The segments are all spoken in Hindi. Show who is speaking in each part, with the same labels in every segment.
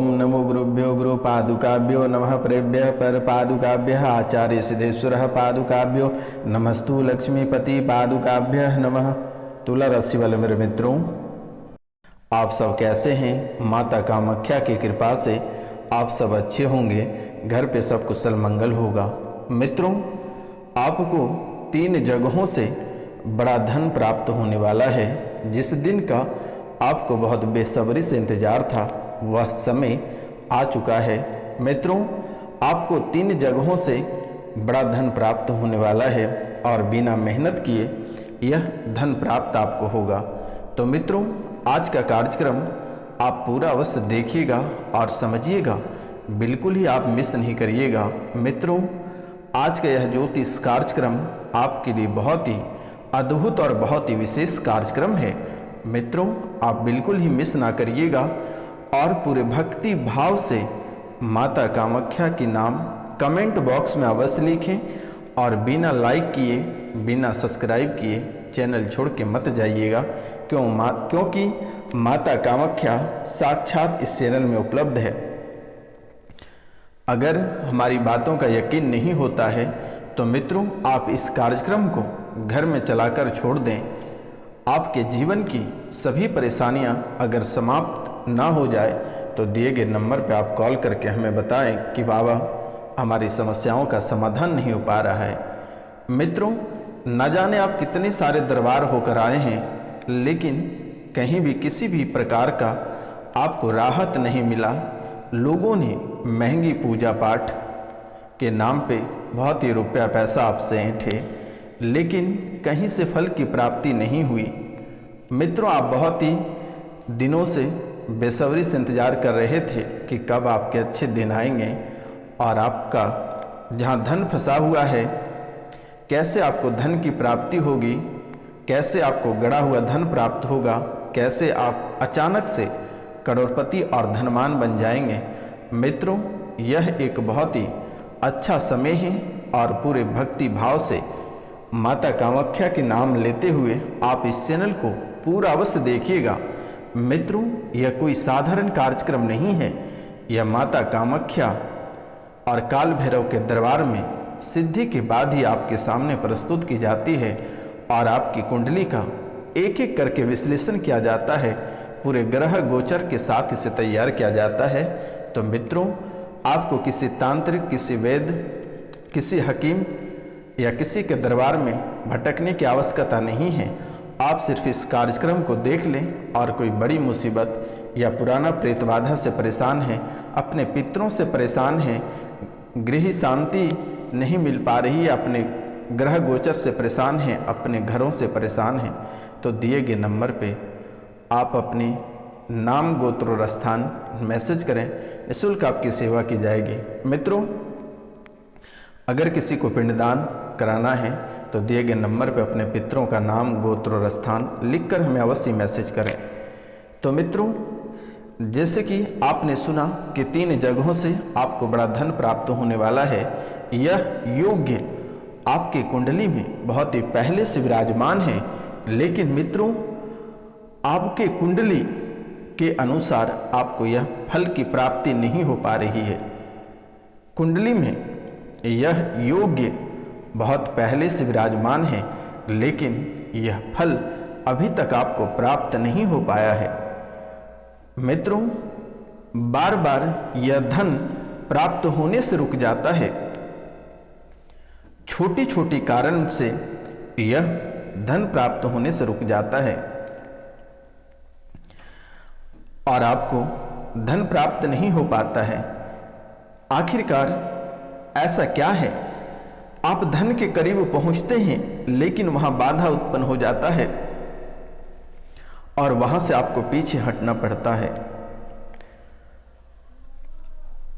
Speaker 1: ओम नमो गुरुभ्यो गुरुपादुकाभ्यो नमः प्रेभ्यः परपादुकाभ्यः आचार्य सिद्धेश्वरः पादुकाभ्यो नमस्तु लक्ष्मीपति पादुकाभ्यः नमः। तुला राशि वाले मेरे मित्रों, आप सब कैसे हैं? माता कामाख्या की कृपा से आप सब अच्छे होंगे, घर पे सब कुशल मंगल होगा। मित्रों, आपको 3 जगहों से बड़ा धन प्राप्त होने वाला है। जिस दिन का आपको बहुत बेसब्री से इंतजार था वह समय आ चुका है। मित्रों, आपको 3 जगहों से बड़ा धन प्राप्त होने वाला है और बिना मेहनत किए यह धन प्राप्त आपको होगा। तो मित्रों, आज का कार्यक्रम आप पूरा अवश्य देखिएगा और समझिएगा, बिल्कुल ही आप मिस नहीं करिएगा। मित्रों, आज का यह ज्योतिष कार्यक्रम आपके लिए बहुत ही अद्भुत और बहुत ही विशेष कार्यक्रम है। मित्रों, आप बिल्कुल ही मिस ना करिएगा और पूरे भक्ति भाव से माता कामाख्या की नाम कमेंट बॉक्स में अवश्य लिखें और बिना लाइक किए, बिना सब्सक्राइब किए चैनल छोड़ के मत जाइएगा, क्योंकि माता कामाख्या साक्षात इस चैनल में उपलब्ध है। अगर हमारी बातों का यकीन नहीं होता है तो मित्रों, आप इस कार्यक्रम को घर में चलाकर छोड़ दें। आपके जीवन की सभी परेशानियां अगर समाप्त ना हो जाए तो दिए गए नंबर पर आप कॉल करके हमें बताएं कि बाबा हमारी समस्याओं का समाधान नहीं हो पा रहा है। मित्रों, न जाने आप कितने सारे दरबार होकर आए हैं, लेकिन कहीं भी किसी भी प्रकार का आपको राहत नहीं मिला। लोगों ने महंगी पूजा पाठ के नाम पे बहुत ही रुपया पैसा आपसे ऐंठे, लेकिन कहीं से फल की प्राप्ति नहीं हुई। मित्रों, आप बहुत ही दिनों से बेसब्री से इंतजार कर रहे थे कि कब आपके अच्छे दिन आएंगे और आपका जहां धन फंसा हुआ है, कैसे आपको धन की प्राप्ति होगी, कैसे आपको गड़ा हुआ धन प्राप्त होगा, कैसे आप अचानक से करोड़पति और धनवान बन जाएंगे। मित्रों, यह एक बहुत ही अच्छा समय है और पूरे भक्ति भाव से माता कामाख्या के नाम लेते हुए आप इस चैनल को पूरा अवश्य देखिएगा। मित्रों, यह कोई साधारण कार्यक्रम नहीं है। यह माता कामाख्या और काल भैरव के दरबार में सिद्धि के बाद ही आपके सामने प्रस्तुत की जाती है और आपकी कुंडली का एक एक करके विश्लेषण किया जाता है। पूरे ग्रह गोचर के साथ इसे तैयार किया जाता है। तो मित्रों, आपको किसी तांत्रिक, किसी वैद्य, किसी हकीम या किसी के दरबार में भटकने की आवश्यकता नहीं है। आप सिर्फ इस कार्यक्रम को देख लें और कोई बड़ी मुसीबत या पुराना प्रेत बाधा से परेशान है, अपने पितरों से परेशान हैं, गृह शांति नहीं मिल पा रही है, अपने ग्रह गोचर से परेशान हैं, अपने घरों से परेशान हैं, तो दिए गए नंबर पे आप अपने नाम, गोत्र और स्थान मैसेज करें। निःशुल्क आपकी सेवा की जाएगी। मित्रों, अगर किसी को पिंडदान कराना है तो दिए गए नंबर पर अपने पितरों का नाम, गोत्र और स्थान लिखकर हमें अवश्य मैसेज करें। तो मित्रों, जैसे कि आपने सुना कि 3 जगहों से आपको बड़ा धन प्राप्त होने वाला है। यह योग्य आपकी कुंडली में बहुत ही पहले से विराजमान है, लेकिन मित्रों, आपके कुंडली के अनुसार आपको यह फल की प्राप्ति नहीं हो पा रही है। कुंडली में यह योग्य बहुत पहले से विराजमान है, लेकिन यह फल अभी तक आपको प्राप्त नहीं हो पाया है। मित्रों, बार बार यह धन प्राप्त होने से रुक जाता है। छोटी छोटी कारण से यह धन प्राप्त होने से रुक जाता है और आपको धन प्राप्त नहीं हो पाता है। आखिरकार ऐसा क्या है? आप धन के करीब पहुंचते हैं, लेकिन वहां बाधा उत्पन्न हो जाता है और वहां से आपको पीछे हटना पड़ता है।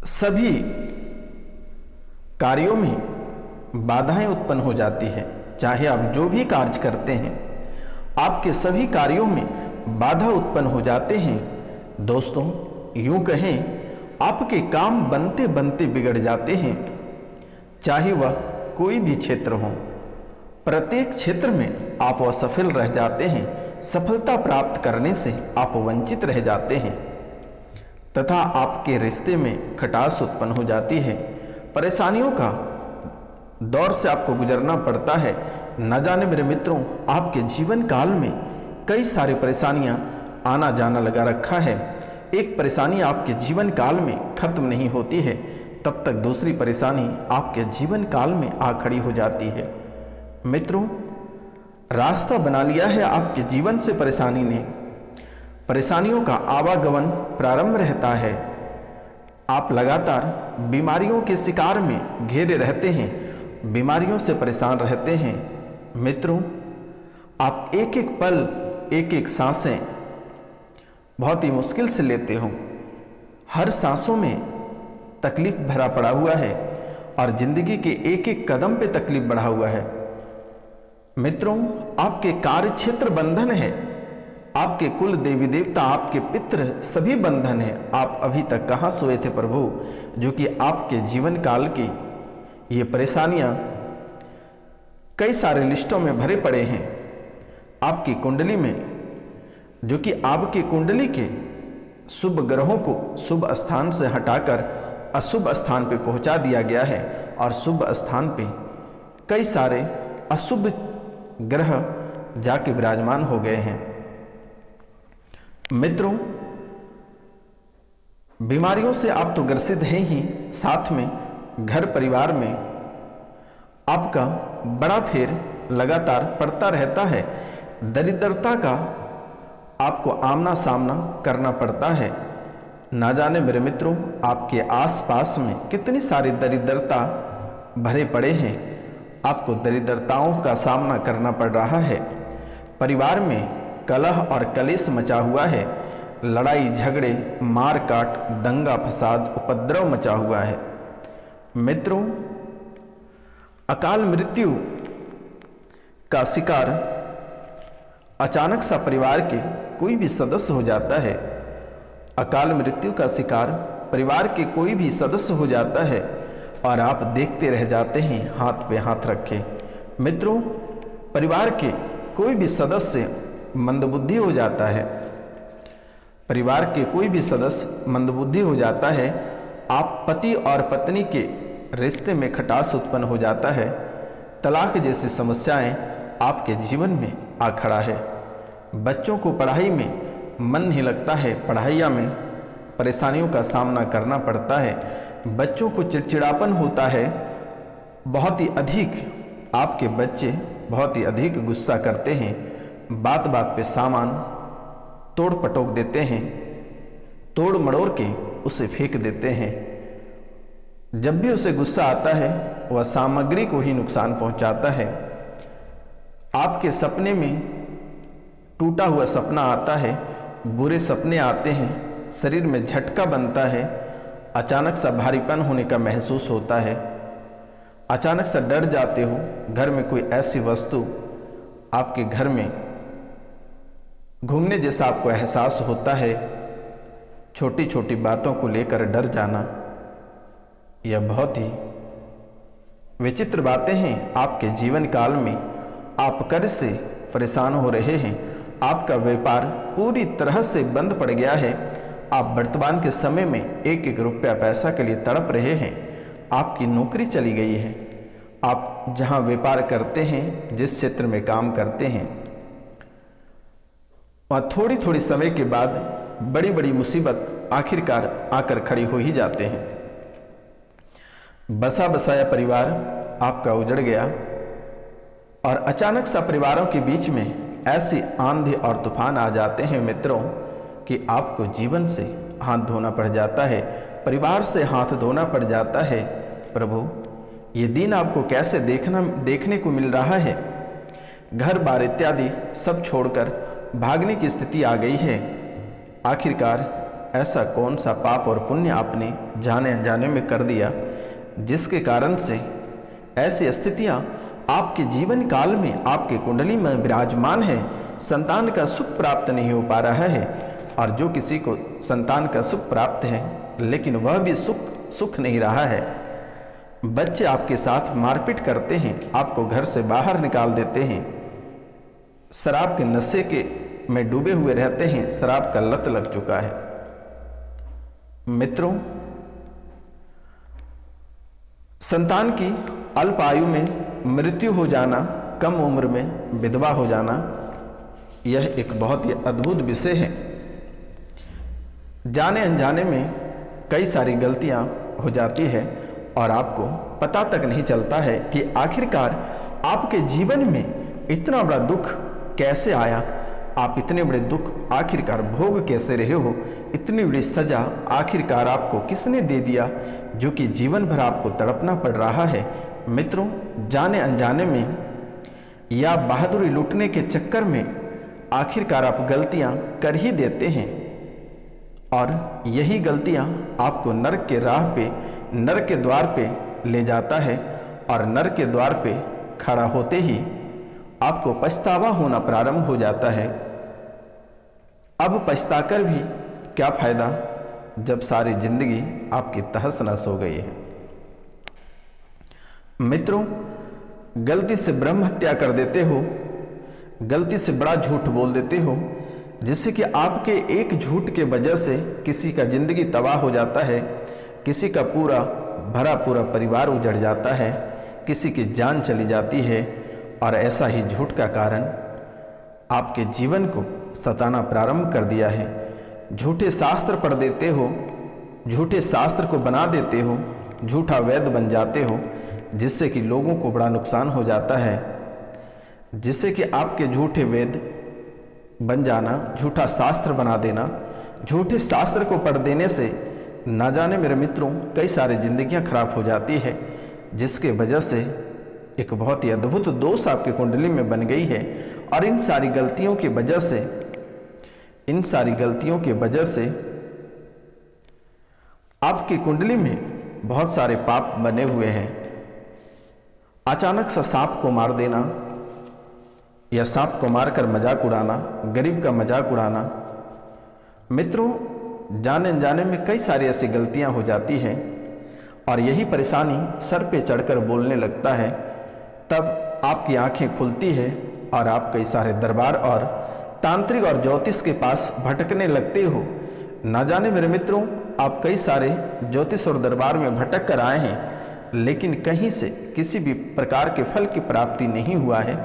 Speaker 1: सभी कार्यों में बाधाएं उत्पन्न हो जाती है। चाहे आप जो भी कार्य करते हैं, आपके सभी कार्यों में बाधा उत्पन्न हो जाते हैं। दोस्तों, यूं कहें, आपके काम बनते बनते बिगड़ जाते हैं। चाहे वह कोई भी क्षेत्र हो, प्रत्येक क्षेत्र में आप असफल रह जाते हैं। सफलता प्राप्त करने से आप वंचित रह जाते हैं। तथा आपके रिश्ते में खटास उत्पन्न हो जाती है। परेशानियों का दौर से आपको गुजरना पड़ता है। न जाने मेरे मित्रों, आपके जीवन काल में कई सारी परेशानियां आना जाना लगा रखा है। एक परेशानी आपके जीवन काल में खत्म नहीं होती है, तब तक दूसरी परेशानी आपके जीवन काल में आ खड़ी हो जाती है। मित्रों, रास्ता बना लिया है आपके जीवन से परेशानी ने। परेशानियों का आवागमन प्रारंभ रहता है। आप लगातार बीमारियों के शिकार में घिरे रहते हैं, बीमारियों से परेशान रहते हैं। मित्रों, आप एक एक पल, एक एक सांसें बहुत ही मुश्किल से लेते हो। हर सांसों में तकलीफ भरा पड़ा हुआ है और जिंदगी के एक एक कदम पे तकलीफ बढ़ा हुआ है। मित्रों, आपके कार्य क्षेत्र बंधन है, आपके कुल देवी देवता, आपके पितृ सभी बंधन है। आप अभी तक कहाँ सोए थे प्रभु, जो कि आपके जीवन काल की ये परेशानियां कई सारे लिस्टों में भरे पड़े हैं। आपकी कुंडली में, जो कि आपकी कुंडली के शुभ ग्रहों को शुभ स्थान से हटाकर अशुभ स्थान पे पहुंचा दिया गया है और शुभ स्थान पे कई सारे अशुभ ग्रह जाके विराजमान हो गए हैं। मित्रों, बीमारियों से आप तो ग्रसित हैं ही, साथ में घर परिवार में आपका बड़ा फेर लगातार पड़ता रहता है। दरिद्रता का आपको आमना सामना करना पड़ता है। ना जाने मेरे मित्रों, आपके आसपास में कितनी सारी दरिद्रता भरे पड़े हैं। आपको दरिद्रताओं का सामना करना पड़ रहा है। परिवार में कलह और कलेश मचा हुआ है। लड़ाई झगड़े, मार काट, दंगा फसाद, उपद्रव मचा हुआ है। मित्रों, अकाल मृत्यु का शिकार अचानक सा परिवार के कोई भी सदस्य हो जाता है। अकाल मृत्यु का शिकार परिवार के कोई भी सदस्य हो जाता है और आप देखते रह जाते हैं हाथ पे हाथ रखे। मित्रों, परिवार के कोई भी सदस्य मंदबुद्धि हो जाता है। परिवार के कोई भी सदस्य मंदबुद्धि हो जाता है। आप पति और पत्नी के रिश्ते में खटास उत्पन्न हो जाता है। तलाक जैसी समस्याएं आपके जीवन में आ खड़ा है। बच्चों को पढ़ाई में मन नहीं लगता है, पढ़ाइयाँ में परेशानियों का सामना करना पड़ता है। बच्चों को चिड़चिड़ापन होता है। बहुत ही अधिक आपके बच्चे बहुत ही अधिक गुस्सा करते हैं। बात बात पे सामान तोड़ पटोक देते हैं, तोड़ मड़ोड़ के उसे फेंक देते हैं। जब भी उसे गुस्सा आता है, वह सामग्री को ही नुकसान पहुंचाता है। आपके सपने में टूटा हुआ सपना आता है, बुरे सपने आते हैं, शरीर में झटका बनता है, अचानक सा भारीपन होने का महसूस होता है, अचानक सा डर जाते हो। घर में कोई ऐसी वस्तु आपके घर में घूमने जैसा आपको एहसास होता है। छोटी छोटी बातों को लेकर डर जाना, यह बहुत ही विचित्र बातें हैं। आपके जीवन काल में आप कर्ज से परेशान हो रहे हैं। आपका व्यापार पूरी तरह से बंद पड़ गया है। आप वर्तमान के समय में एक एक रुपया पैसा के लिए तड़प रहे हैं। आपकी नौकरी चली गई है। आप जहां व्यापार करते हैं, जिस क्षेत्र में काम करते हैं, वहाँ थोड़ी थोड़ी समय के बाद बड़ी बड़ी मुसीबत आखिरकार आकर खड़ी हो ही जाते हैं। बसा बसाया परिवार आपका उजड़ गया और अचानक सा परिवारों के बीच में ऐसी आंधी और तूफान आ जाते हैं मित्रों कि आपको जीवन से हाथ धोना पड़ जाता है, परिवार से हाथ धोना पड़ जाता है। प्रभु, ये दिन आपको कैसे देखने को मिल रहा है। घर बार इत्यादि सब छोड़कर भागने की स्थिति आ गई है। आखिरकार ऐसा कौन सा पाप और पुण्य आपने जाने अनजाने में कर दिया, जिसके कारण से ऐसी स्थितियां आपके जीवन काल में आपके कुंडली में विराजमान है। संतान का सुख प्राप्त नहीं हो पा रहा है, और जो किसी को संतान का सुख प्राप्त है लेकिन वह भी सुख नहीं रहा है। बच्चे आपके साथ मारपीट करते हैं, आपको घर से बाहर निकाल देते हैं, शराब के नशे के में डूबे हुए रहते हैं, शराब का लत लग चुका है। मित्रों, संतान की अल्प आयु में मृत्यु हो जाना, कम उम्र में विधवा हो जाना, यह एक बहुत ही अद्भुत विषय है। जाने अनजाने में कई सारी गलतियां हो जाती है और आपको पता तक नहीं चलता है कि आखिरकार आपके जीवन में इतना बड़ा दुख कैसे आया, आप इतने बड़े दुख आखिरकार भोग कैसे रहे हो, इतनी बड़ी सजा आखिरकार आपको किसने दे दिया जो कि जीवन भर आपको तड़पना पड़ रहा है। मित्रों, जाने अनजाने में या बहादुरी लूटने के चक्कर में आखिरकार आप गलतियां कर ही देते हैं और यही गलतियां आपको नरक के राह पे, नरक के द्वार पे ले जाता है और नरक के द्वार पे खड़ा होते ही आपको पछतावा होना प्रारंभ हो जाता है। अब पछताकर भी क्या फायदा जब सारी जिंदगी आपकी तहस नहस हो गई है। मित्रों, गलती से ब्रह्म हत्या कर देते हो, गलती से बड़ा झूठ बोल देते हो, जिससे कि आपके एक झूठ के वजह से किसी का जिंदगी तबाह हो जाता है, किसी का पूरा भरा पूरा परिवार उजड़ जाता है, किसी की जान चली जाती है और ऐसा ही झूठ का कारण आपके जीवन को सताना प्रारंभ कर दिया है। झूठे शास्त्र पढ़ देते हो, झूठे शास्त्र को बना देते हो, झूठा वैद्य बन जाते हो, जिससे कि लोगों को बड़ा नुकसान हो जाता है, जिससे कि आपके झूठे वेद बन जाना, झूठा शास्त्र बना देना, झूठे शास्त्र को पढ़ देने से ना जाने मेरे मित्रों कई सारी जिंदगियां खराब हो जाती है, जिसके वजह से एक बहुत ही अद्भुत दोष आपकी कुंडली में बन गई है। और इन सारी गलतियों की वजह से आपकी कुंडली में बहुत सारे पाप बने हुए हैं। अचानक सा सांप को मार देना या सांप को मारकर मजाक उड़ाना, गरीब का मजाक उड़ाना। मित्रों, जाने अनजाने में कई सारी ऐसी गलतियां हो जाती हैं और यही परेशानी सर पे चढ़कर बोलने लगता है। तब आपकी आंखें खुलती है और आप कई सारे दरबार और तांत्रिक और ज्योतिष के पास भटकने लगते हो। ना जाने मेरे मित्रों, आप कई सारे ज्योतिष और दरबार में भटक कर आए हैं, लेकिन कहीं से किसी भी प्रकार के फल की प्राप्ति नहीं हुआ है।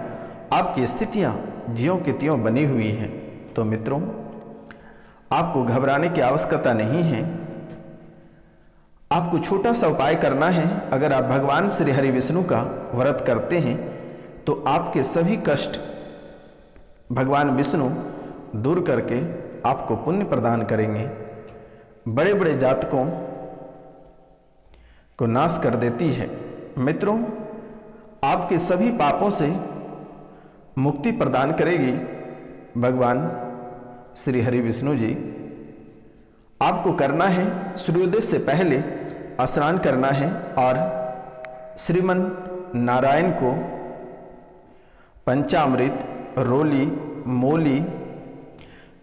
Speaker 1: आपकी स्थितियां ज्यों की त्यों बनी हुई हैं। तो मित्रों, आपको घबराने की आवश्यकता नहीं है। आपको छोटा सा उपाय करना है। अगर आप भगवान श्री हरि विष्णु का व्रत करते हैं तो आपके सभी कष्ट भगवान विष्णु दूर करके आपको पुण्य प्रदान करेंगे, बड़े बड़े जातकों को नाश कर देती है। मित्रों, आपके सभी पापों से मुक्ति प्रदान करेगी भगवान श्री हरि विष्णु जी। आपको करना है, सूर्योदय से पहले स्नान करना है और श्रीमन नारायण को पंचामृत, रोली, मोली,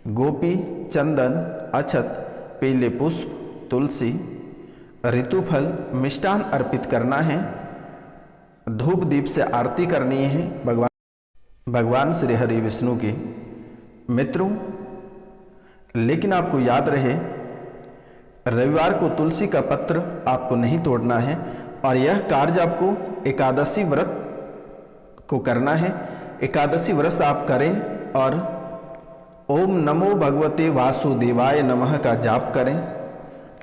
Speaker 1: गोपी, चंदन, अक्षत, पीले पुष्प, तुलसी, ऋतुफल, मिष्टान अर्पित करना है। धूप दीप से आरती करनी है भगवान श्री हरि विष्णु की। मित्रों, लेकिन आपको याद रहे, रविवार को तुलसी का पत्र आपको नहीं तोड़ना है और यह कार्य आपको एकादशी व्रत को करना है। एकादशी व्रत आप करें और ओम नमो भगवते वासुदेवाय नमः का जाप करें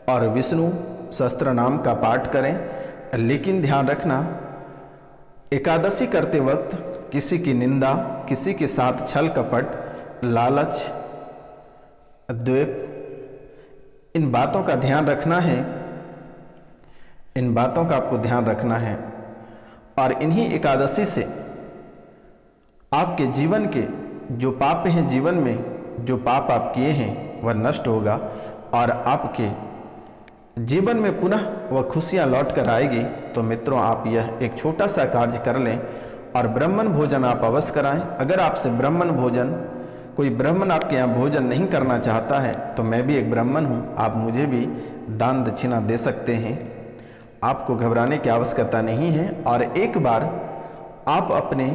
Speaker 1: और विष्णु सहस्त्र नाम का पाठ करें। लेकिन ध्यान रखना, एकादशी करते वक्त किसी की निंदा, किसी के साथ छल कपट, लालच, द्वेष, इन बातों का ध्यान रखना है। इन बातों का आपको ध्यान रखना है और इन्हीं एकादशी से आपके जीवन के जो पाप हैं, जीवन में जो पाप आप किए हैं वह नष्ट होगा और आपके जीवन में पुनः वह खुशियां लौट कर आएगी। तो मित्रों, आप यह एक छोटा सा कार्य कर लें और ब्राह्मण भोजन आप अवश्य कराएं। अगर आपसे ब्राह्मण भोजन, कोई ब्राह्मण आपके यहाँ भोजन नहीं करना चाहता है तो मैं भी एक ब्राह्मण हूँ, आप मुझे भी दान दक्षिणा दे सकते हैं। आपको घबराने की आवश्यकता नहीं है और एक बार आप अपने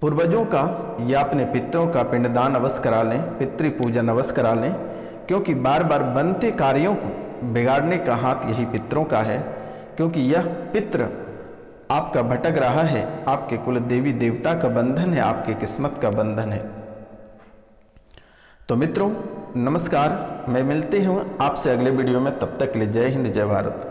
Speaker 1: पूर्वजों का या अपने पितरों का पिंडदान अवश्य करा लें, पितृ पूजन अवश्य करा लें। क्योंकि बार बार बनते कार्यों को बिगाड़ने का हाथ यही पितरों का है, क्योंकि यह पितृ आपका भटक रहा है, आपके कुल देवी देवता का बंधन है, आपके किस्मत का बंधन है। तो मित्रों नमस्कार, मैं मिलते हूँ आपसे अगले वीडियो में। तब तक के लिए जय हिंद, जय भारत।